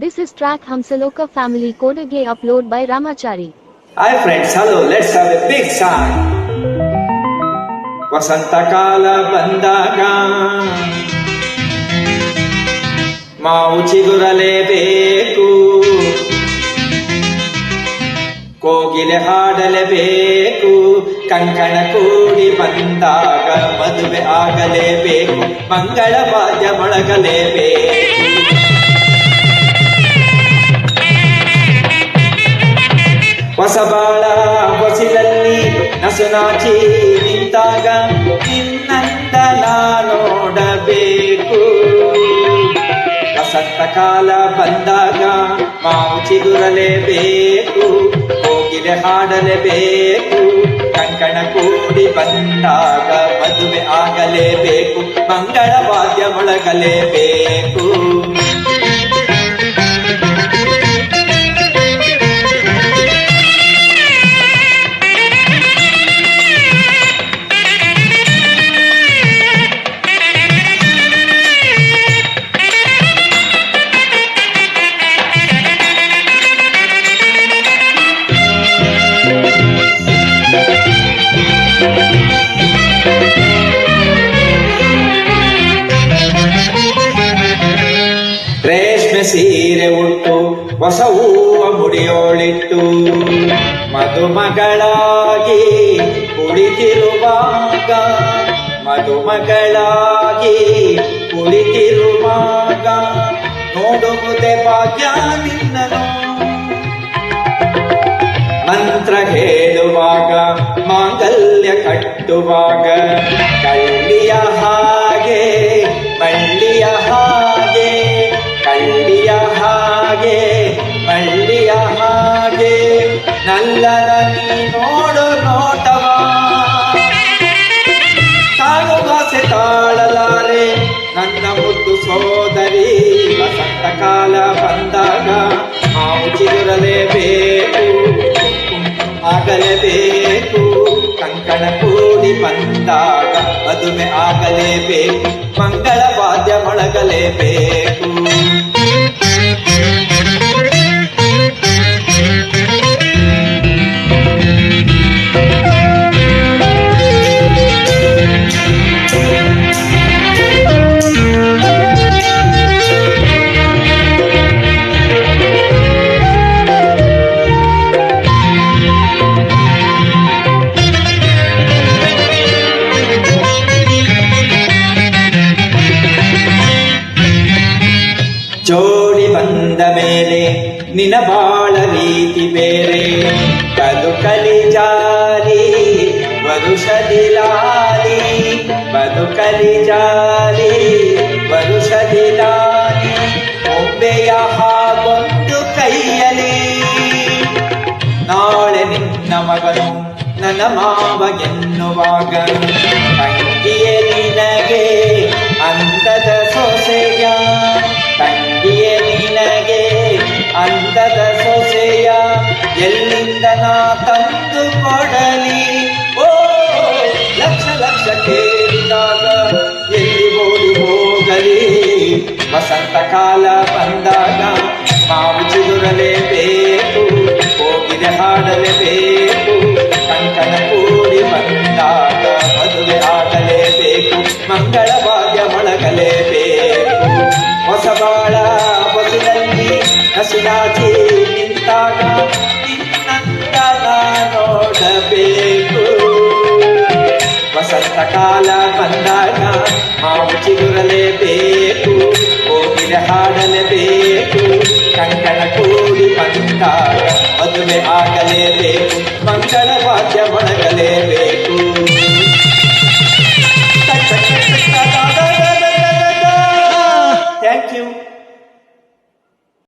This is track Hamsaloka family codage upload by Ramachari. Hi friends, hello, let's have a big song. ವಸಂತಕಾಲ ಬಂದಾಗ ಮಾವು ಚಿಗುರಲೇಬೇಕು, ಕೋಗಿಲೆ ಹಾಡಲೇಬೇಕು, ಕಂಕಣ ಕೂಡಿ ಬಂದಾಗ ಮದುವೆ ಆಗಲೇಬೇಕು, ಮಂಗಳ ವಾದ್ಯ ಮೊಳಗಲೇಬೇಕು. ಹೊಸಬಾಳ ಹೊಸಿಲಲ್ಲಿ ನಸುನಾಚಿ ನಿಂತಾಗ ನಿನ್ನಂದ ನೋಡಬೇಕು. ವಸಂತ ಕಾಲ ಬಂದಾಗ ಮಾವು ಚಿಗುರಲೇಬೇಕು, ಕೋಗಿಲೆ ಹಾಡಲೇಬೇಕು, ಕಂಕಣ ಕೂಡಿ ಬಂದಾಗ ಮದುವೆ ಆಗಲೇಬೇಕು, ಮಂಗಳ ವಾದ್ಯ ಮೊಳಗಲೇಬೇಕು. ರೇಷ್ಮೆ ಸೀರೆ ಉಟ್ಟು ಹೊಸ ಹೂವ ಮುಡಿಯೋಳಿಟ್ಟು ಮದುಮಗಳಾಗಿ ಕುಳಿತಿರುವಾಗ, ಮದುಮಗಳಾಗಿ ಕುಳಿತಿರುವಾಗ ನೋಡುವುದೇ ಭಾಗ್ಯ ನಿನ್ನನು. ಮಂತ್ರ ಹೇಳುವಾಗ ಮಾಂಗಲ್ಯ ಕಟ್ಟುವಾಗ ಕಳ್ಳಿಯ ಹಾಗೆ ಮಳ್ಳಿಯ ಹಾಗೆ, ಕಳ್ಳಿಯ ಹಾಗೆ ಮಳ್ಳಿಯ ಹಾಗೆ ನಲ್ಲರ ನೀ ನೋಡು ನೋಟವ, ತಾಳುವಾಸೆ ತಾಳಲಾರೆ ನನ್ನ ಮುದ್ದು ಸೋದರಿ. ವಸಂತ ಕಾಲ ಬಂದಾಗ ಮಾವು ಚಿಗುರಲೇಬೇಕು, ಆಗಲೇಬೇಕು, ಕಂಕಣ ಕೂಡಿ ಬಂದಾಗ ಮದುವೆ ಆಗಲೇಬೇಕು, ಮಂಗಳ ವಾದ್ಯ ಮೊಳಗಲೇಬೇಕು. ಜೋಡಿ ಬಂದ ಮೇಲೆ ನಿನ ಬಾಳ ರೀತಿ ಬೇರೆ, ಬದುಕಲಿ ಜಾರಿ ವರುಷದಿ ಲಾಲಿ, ಬದುಕಲಿ ಜಾರಿ ವರುಷದಿ ಲಾಲಿ. ಒಬ್ಬೆಯ ಹಾಗೊಂದು ಕೈಯಲಿ, ನಾಳೆ ನಿನ್ನ ಮಗನು ನನ್ನ ಮಾವ ಎನ್ನುವಾಗ, ತಂಗಿಯೇ ನಿನಗೆ ಅಂತದ ಸೊಸೆಯ, ತಂಗಿಯೇ ನಿನಗೆ ಅಂತದ ಸೊಸೆಯ ಎಲ್ಲಿಂದ ನಾ ತಂದು ಕೊಡಲಿ. ಓ ಲಕ್ಷ ಲಕ್ಷ ಕೇಳಿದಾಗ ಎಲ್ಲಿ ಓಡಿ ಹೋಗಲಿ. ವಸಂತ ಕಾಲ ಬಂದಾಗ ಮಾವು ಚಿಗುರಲೇಬೇಕು, ಕೋಗಿಲೆ ಹಾಡಲೇಬೇಕು, ಕಂಕಣ ಕೂಡಿ ಬಂದಾಗ ಮದುವೆ ಆಗಲೇಬೇಕು, ಮಂಗಳ ವಾದ್ಯ ಮೊಳಗಲೇಬೇಕು. ಹೊಸಬಾಳ ಹೊಸಿಲಲ್ಲಿ ನಸುನಾಚಿ ನಿಂತಾಗ ನಿನ್ನಂದ ನೋಡಬೇಕು. ವಸಂತ ಕಾಲ ಬಂದಾಗ ಮಾವು ಚಿಗುರಲೇಬೇಕು, ಕೋಗಿಲೆ ಹಾಡಲೇಬೇಕು, ಕಂಕಣ ಕೂಡಿ ಬಂದಾಗ ಮದುವೆ ಆಗಲೇಬೇಕು, ಮಂಗಳ ವಾದ್ಯ ಮೊಳಗಲೇಬೇಕು.